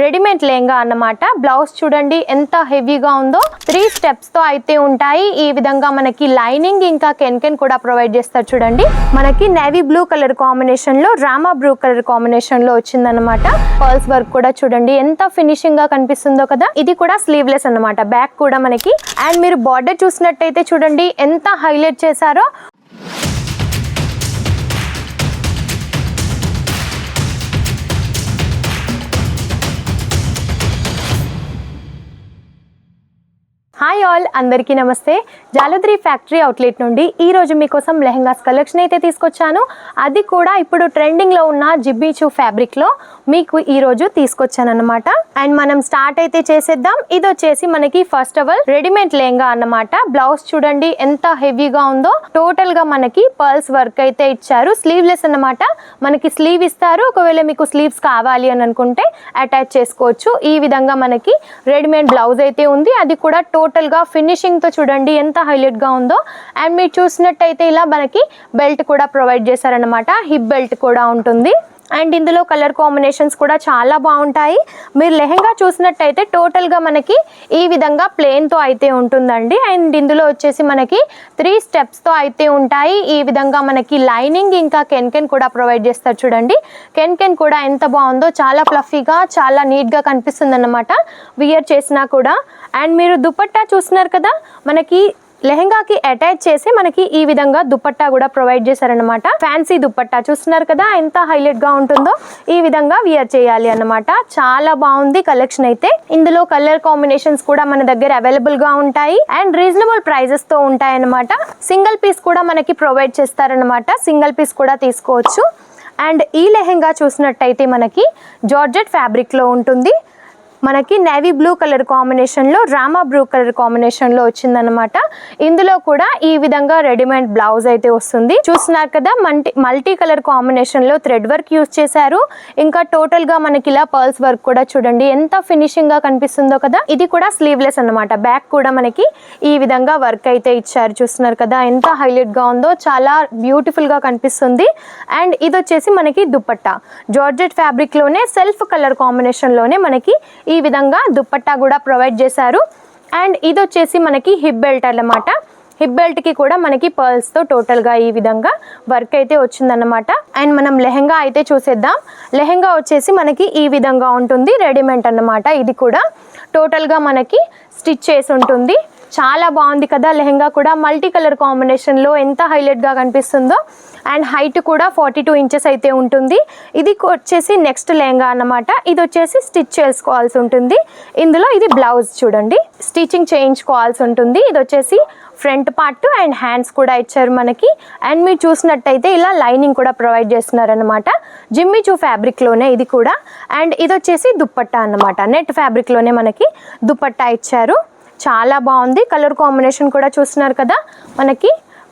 Readymade lehenga అన్నమాట. Blouse చూడండి ఎంత హెవీగా ఉందో. 3 స్టెప్స్ తో అయితే ఉంటాయి. ఈ విధంగా మనకి లైనింగ్ ఇంకా కెన్ కూడా ప్రొవైడ్ చేస్తారు. చూడండి మనకి నేవీ బ్లూ కలర్ కాంబినేషన్ లో రామా బ్లూ కలర్ కాంబినేషన్ లో వచ్చిందన్నమాట. పర్ల్స్ వర్క్ కూడా చూడండి ఎంత ఫినిషింగ్ గా కనిపిస్తుందో కదా. ఇది కూడా స్లీవ్లెస్ అన్నమాట. బ్యాక్ కూడా మనకి అండ్ మీరు బార్డర్ చూసినట్టయితే చూడండి ఎంత హైలైట్ చేశారో. హాయ్ ఆల్, అందరికీ నమస్తే. జాలద్రి ఫ్యాక్టరీ అవుట్లెట్ నుండి ఈరోజు మీకోసం లెహంగాస్ కలెక్షన్ అయితే తీసుకొచ్చాను. అది కూడా ఇప్పుడు ట్రెండింగ్లో ఉన్న జిబ్బీచూ ఫ్యాబ్రిక్లో మీకు ఈరోజు తీసుకొచ్చాను అనమాట. అండ్ మనం స్టార్ట్ అయితే చేసేద్దాం. ఇది వచ్చేసి మనకి first of all readymade lehenga అన్నమాట. బ్లౌజ్ చూడండి ఎంత హెవీగా ఉందో. టోటల్గా మనకి పర్ల్స్ వర్క్ అయితే ఇచ్చారు. స్లీవ్లెస్ అన్నమాట. మనకి స్లీవ్ ఇస్తారు. ఒకవేళ మీకు స్లీవ్స్ కావాలి అని అనుకుంటే అటాచ్ చేసుకోవచ్చు. ఈ విధంగా మనకి రెడీమేడ్ బ్లౌజ్ అయితే ఉంది. అది కూడా టోటల్ గా ఫినిషింగ్ తో చూడండి ఎంత హైలైట్ గా ఉందో. అండ్ మీరు చూసినట్టయితే ఇలా మనకి బెల్ట్ కూడా ప్రొవైడ్ చేశారనమాట. హిప్ బెల్ట్ కూడా ఉంటుంది. అండ్ ఇందులో కలర్ కాంబినేషన్స్ కూడా చాలా బాగుంటాయి. మీరు లెహంగా చూసినట్టయితే టోటల్గా మనకి ఈ విధంగా ప్లెయిన్తో అయితే ఉంటుందండి. అండ్ ఇందులో వచ్చేసి మనకి 3 స్టెప్స్తో అయితే ఉంటాయి. ఈ విధంగా మనకి లైనింగ్ ఇంకా కెన్ కూడా ప్రొవైడ్ చేస్తారు. చూడండి కెన్ కూడా ఎంత బాగుందో. చాలా ఫ్లఫీగా చాలా నీట్గా కనిపిస్తుంది అన్నమాట వియర్ చేసినా కూడా. అండ్ మీరు దుపట్టా చూస్తున్నారు కదా, మనకి లెహంగాకి అటాచ్ చేసి మనకి ఈ విధంగా దుపట్టా కూడా ప్రొవైడ్ చేశారనమాట. ఫ్యాన్సీ దుపట్టా చూస్తున్నారు కదా ఎంత హైలైట్ గా ఉంటుందో. ఈ విధంగా వియర్ చేయాలి అన్నమాట. చాలా బాగుంది కలెక్షన్ అయితే. ఇందులో కలర్ కాంబినేషన్స్ కూడా మన దగ్గర అవైలబుల్ గా ఉంటాయి. అండ్ రీజనబుల్ ప్రైజెస్ తో ఉంటాయి అన్నమాట. సింగిల్ పీస్ కూడా మనకి ప్రొవైడ్ చేస్తారనమాట. సింగిల్ పీస్ కూడా తీసుకోవచ్చు. అండ్ ఈ లెహంగా చూసినట్టయితే మనకి జార్జెట్ ఫ్యాబ్రిక్ లో ఉంటుంది. మనకి నేవీ బ్లూ కలర్ కాంబినేషన్లో రామా బ్లూ కలర్ కాంబినేషన్లో వచ్చిందనమాట. ఇందులో కూడా ఈ విధంగా రెడీమేడ్ బ్లౌజ్ అయితే వస్తుంది. చూస్తున్నారు కదా మల్టీ కలర్ కాంబినేషన్లో థ్రెడ్ వర్క్ యూజ్ చేశారు. ఇంకా టోటల్గా మనకి ఇలా పర్ల్స్ వర్క్ కూడా చూడండి ఎంత ఫినిషింగ్గా కనిపిస్తుందో కదా. ఇది కూడా స్లీవ్లెస్ అనమాట. బ్యాక్ కూడా మనకి ఈ విధంగా వర్క్ అయితే ఇచ్చారు. చూస్తున్నారు కదా ఎంత హైలైట్గా ఉందో. చాలా బ్యూటిఫుల్గా కనిపిస్తుంది. అండ్ ఇది వచ్చేసి మనకి దుపట్టా జార్జెట్ ఫ్యాబ్రిక్లోనే సెల్ఫ్ కలర్ కాంబినేషన్లోనే మనకి ఈ విధంగా దుపట్టా కూడా ప్రొవైడ్ చేశారు. అండ్ ఇది వచ్చేసి మనకి హిప్ బెల్ట్ అన్నమాట. హిప్ బెల్ట్ కి కూడా మనకి పర్ల్స్ తో టోటల్ గా ఈ విధంగా వర్క్ అయితే వచ్చిందన్నమాట. అండ్ మనం లెహంగా అయితే చూసేద్దాం. లెహంగా వచ్చేసి మనకి ఈ విధంగా ఉంటుంది. రెడీమేడ్ అన్నమాట. ఇది కూడా టోటల్ గా మనకి స్టిచ్ చేసి ఉంటుంది. చాలా బాగుంది కదా లెహంగా కూడా. మల్టీ కలర్ కాంబినేషన్లో ఎంత హైలైట్గా కనిపిస్తుందో. అండ్ హైట్ కూడా 42 ఇంచెస్ అయితే ఉంటుంది. ఇది వచ్చేసి నెక్స్ట్ లెహంగా అన్నమాట. ఇది వచ్చేసి స్టిచ్ చేసుకోవాల్సి ఉంటుంది. ఇందులో ఇది బ్లౌజ్ చూడండి స్టిచ్చింగ్ చేయించుకోవాల్సి ఉంటుంది. ఇది వచ్చేసి ఫ్రంట్ పార్ట్ అండ్ హ్యాండ్స్ కూడా ఇచ్చారు మనకి. అండ్ మీరు చూసినట్టయితే ఇలా లైనింగ్ కూడా ప్రొవైడ్ చేస్తున్నారు అనమాట. జిమ్మిచూ ఫ్యాబ్రిక్లోనే ఇది కూడా. అండ్ ఇది వచ్చేసి దుపట్టా అన్నమాట. నెట్ ఫ్యాబ్రిక్లోనే మనకి దుపట్టా ఇచ్చారు. చాలా బాగుంది. కలర్ కాంబినేషన్ కూడా చూస్తున్నారు కదా. మనకి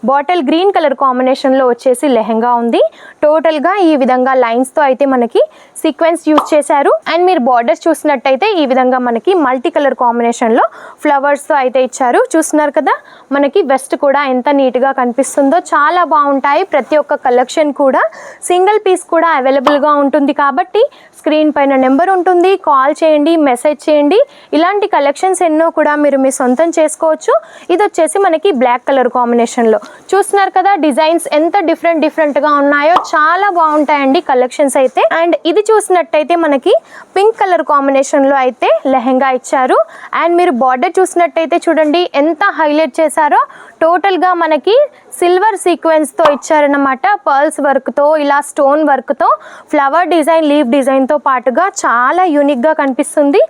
బాటిల్ గ్రీన్ కలర్ కాంబినేషన్లో వచ్చేసి లెహంగా ఉంది. టోటల్గా ఈ విధంగా లైన్స్తో అయితే మనకి సీక్వెన్స్ యూజ్ చేశారు. అండ్ మీరు బార్డర్స్ చూసినట్టయితే ఈ విధంగా మనకి మల్టీ కలర్ కాంబినేషన్లో ఫ్లవర్స్తో అయితే ఇచ్చారు. చూస్తున్నారు కదా మనకి వెస్ట్ కూడా ఎంత నీట్గా కనిపిస్తుందో. చాలా బాగుంటాయి. ప్రతి ఒక్క కలెక్షన్ కూడా సింగిల్ పీస్ కూడా అవైలబుల్గా ఉంటుంది. కాబట్టి స్క్రీన్ పైన నెంబర్ ఉంటుంది. కాల్ చేయండి, మెసేజ్ చేయండి. ఇలాంటి కలెక్షన్స్ ఎన్నో కూడా మీరు మీ సొంతం చేసుకోవచ్చు. ఇది వచ్చేసి మనకి బ్లాక్ కలర్ కాంబినేషన్లో చూస్తున్నారు కదా. డిజైన్స్ ఎంత డిఫరెంట్గా ఉన్నాయో. చాలా బాగుంటాయండి కలెక్షన్స్ అయితే. అండ్ ఇది చూసినట్టయితే మనకి పింక్ కలర్ కాంబినేషన్లో అయితే లెహంగా ఇచ్చారు. అండ్ మీరు బార్డర్ చూసినట్టయితే చూడండి ఎంత హైలైట్ చేశారో. టోటల్గా మనకి సిల్వర్ సీక్వెన్స్తో ఇచ్చారన్నమాట. పర్ల్స్ వర్క్తో ఇలా స్టోన్ వర్క్తో ఫ్లవర్ డిజైన్ లీవ్ డిజైన్తో పాటుగా చాలా యూనిక్గా కనిపిస్తుంది.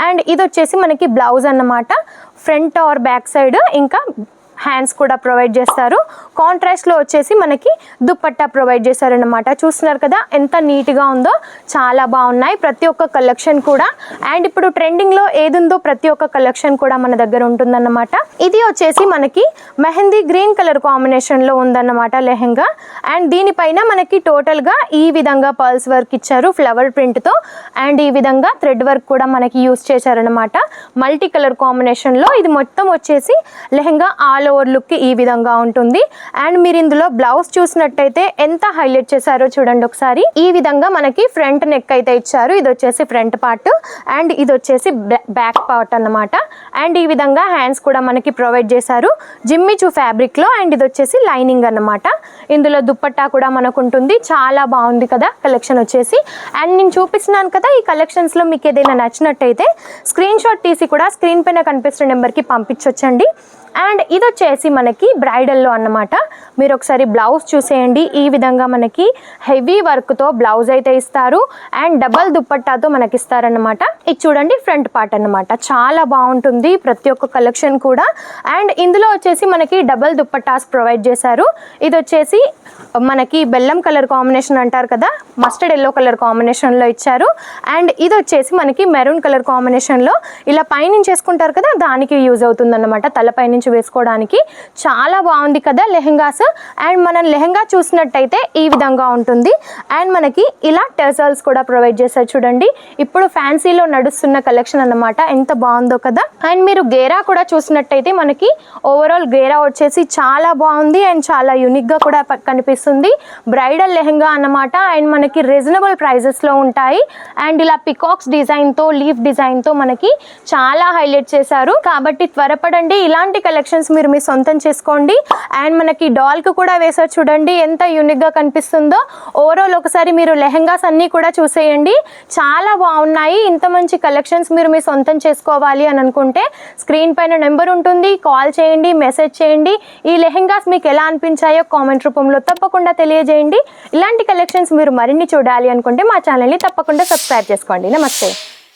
అండ్ ఇది వచ్చేసి మనకి బ్లౌజ్ అన్నమాట. ఫ్రంట్ ఆర్ బ్యాక్ సైడ్ ఇంకా హ్యాండ్స్ కూడా ప్రొవైడ్ చేస్తారు. కాంట్రాస్ట్లో వచ్చేసి మనకి దుపట్టా ప్రొవైడ్ చేశారనమాట. చూస్తున్నారు కదా ఎంత నీట్గా ఉందో. చాలా బాగున్నాయి ప్రతి ఒక్క కలెక్షన్ కూడా. అండ్ ఇప్పుడు ట్రెండింగ్లో ఏది ఉందో ప్రతి ఒక్క కలెక్షన్ కూడా మన దగ్గర ఉంటుందన్నమాట. ఇది వచ్చేసి మనకి మెహందీ గ్రీన్ కలర్ కాంబినేషన్లో ఉందన్నమాట లెహంగా. అండ్ దీనిపైన మనకి టోటల్గా ఈ విధంగా పర్ల్స్ వర్క్ ఇచ్చారు ఫ్లవర్ ప్రింట్తో. అండ్ ఈ విధంగా థ్రెడ్ వర్క్ కూడా మనకి యూజ్ చేశారనమాట. మల్టీ కలర్ కాంబినేషన్లో ఇది మొత్తం వచ్చేసి లెహంగా ఆల్ ఓవర్ లుక్ ఈ విధంగా ఉంటుంది. అండ్ మీరు ఇందులో బ్లౌజ్ చూసినట్టయితే ఎంత హైలైట్ చేశారో చూడండి ఒకసారి. ఈ విధంగా మనకి ఫ్రంట్ నెక్ అయితే ఇచ్చారు. ఇది వచ్చేసి ఫ్రంట్ పార్ట్ అండ్ ఇది వచ్చేసి బ్యాక్ పార్ట్ అన్నమాట. అండ్ ఈ విధంగా హ్యాండ్స్ కూడా మనకి ప్రొవైడ్ చేశారు జిమ్మీ చూ ఫ్యాబ్రిక్ లో. అండ్ ఇది వచ్చేసి లైనింగ్ అన్నమాట. ఇందులో దుప్పట్టా కూడా మనకు ఉంటుంది. చాలా బాగుంది కదా కలెక్షన్ వచ్చేసి. అండ్ నేను చూపిస్తున్నాను కదా, ఈ కలెక్షన్స్ లో మీకు ఏదైనా నచ్చినట్టయితే స్క్రీన్ షాట్ తీసి కూడా స్క్రీన్ పైన కనిపిస్తున్న నెంబర్కి పంపించొచ్చండి. అండ్ ఇది వచ్చేసి మనకి బ్రైడల్లో అన్నమాట. మీరు ఒకసారి బ్లౌజ్ చూసేయండి. ఈ విధంగా మనకి హెవీ వర్క్తో బ్లౌజ్ అయితే ఇస్తారు అండ్ డబల్ దుప్పట్టాతో మనకి ఇస్తారన్నమాట. ఇది చూడండి ఫ్రంట్ పార్ట్ అన్నమాట. చాలా బాగుంటుంది ప్రతి ఒక్క కలెక్షన్ కూడా. అండ్ ఇందులో వచ్చేసి మనకి డబల్ దుప్పట్టాస్ ప్రొవైడ్ చేశారు. ఇది వచ్చేసి మనకి బెల్లం కలర్ కాంబినేషన్ అంటారు కదా, మస్టర్డ్ ఎల్లో కలర్ కాంబినేషన్లో ఇచ్చారు. అండ్ ఇది వచ్చేసి మనకి మెరూన్ కలర్ కాంబినేషన్లో ఇలా పైనుంచి వేసుకుంటారు కదా, దానికి యూజ్ అవుతుంది అన్నమాట, తలపై నుంచి వేసుకోవడానికి. చాలా బాగుంది కదా లెహెంగాస్. అండ్ మనం లెహెంగా చూసినట్టయితే ఈ విధంగా ఉంటుంది. అండ్ మనకి ఇలా టెజల్స్ కూడా ప్రొవైడ్ చేశారు చూడండి. ఇప్పుడు ఫ్యాన్సీలో నడుస్తున్న కలెక్షన్ అన్నమాట. ఎంత బాగుందో కదా. అండ్ మీరు గేరా కూడా చూసినట్టయితే మనకి ఓవరాల్ గేరా వచ్చేసి చాలా బాగుంది అండ్ చాలా యూనిక్ గా కూడా కనిపిస్తుంది. బ్రైడల్ లెహెంగా అన్నమాట. అండ్ మనకి రీజనబుల్ ప్రైజెస్ లో ఉంటాయి. అండ్ ఇలా పికాక్స్ డిజైన్ తో లీఫ్ డిజైన్ తో మనకి చాలా హైలైట్ చేశారు. కాబట్టి త్వరపడండి, ఇలాంటి కలెక్షన్స్ మీరు మీ సొంతం చేసుకోండి. అండ్ మనకి డాల్ కు కూడా వేసారు చూడండి, ఎంత యూనిక్ గా కనిపిస్తుందో. ఓవరాల్ ఒకసారి మీరు లెహెంగాస్ అన్ని కూడా చూసేయండి, చాలా బాగున్నాయి. ఇంత మంచి కలెక్షన్స్ మీరు మీ సొంతం చేసుకోవాలి అని అనుకుంటే స్క్రీన్ పైన నెంబర్ ఉంటుంది, కాల్ చేయండి, మెసేజ్ చేయండి. ఈ లెహెంగాస్ మీకు ఎలా అనిపించాయో కామెంట్ రూపంలో తప్పకుండా తెలియజేయండి. ఇలాంటి కలెక్షన్స్ మీరు మరిన్ని చూడాలి అనుకుంటే మా ఛానల్ని తప్పకుండా సబ్స్క్రైబ్ చేసుకోండి. నమస్తే.